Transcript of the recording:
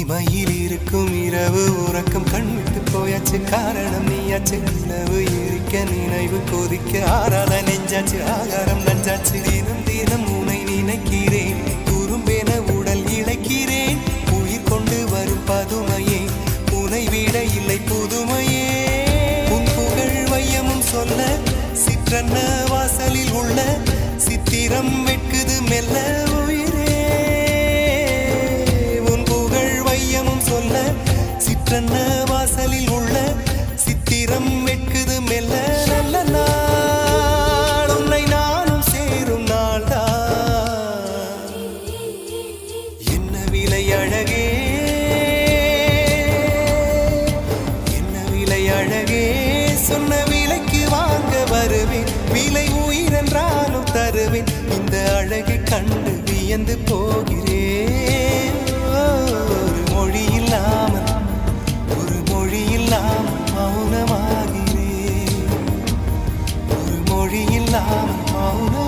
இமையில் இருக்கும் இரவு உறக்கம் கண்விட்டு போயாச்சு காரணம் நீயாச்சு நிலவு எரிக்க நினைவு கொதிக்க ஆறாத நெஞ்சாச்சு ஆகாரம் நஞ்சாச்சு தினம் தினம் உனை நினைக்கிறேன் குறும்பென உடல் இழைக்கிறேன் உயிர் கொண்டு வரும் பதுமையே உனை விட இல்லை புதுமையே உன் புகழ் வையமும் சொல்ல சிற்றன்ன வாசலில் உள்ள சித்திரம் வெட்குது மெல்ல உயிரே உன் புகழ் வையமும் சொல்ல சிற்றன்ன வாசலில் உள்ள சித்திரம் வெட்குது மெல்ல நல்ல நாள் உன்னை நானும் சேரும் நாள்தான் என்ன விலை அழகே என்ன விலை அழகே சொன்ன விலைக்கு வாங்க வருவேன் விலை உயிரென்றாலும் தருவேன் இந்த அழகை கண்டு வியந்து போகிறேன் ஒரு மொழி இல்லாமல் மௌனமாகிறேன் ஒரு மொழி இல்லாமல் மௌன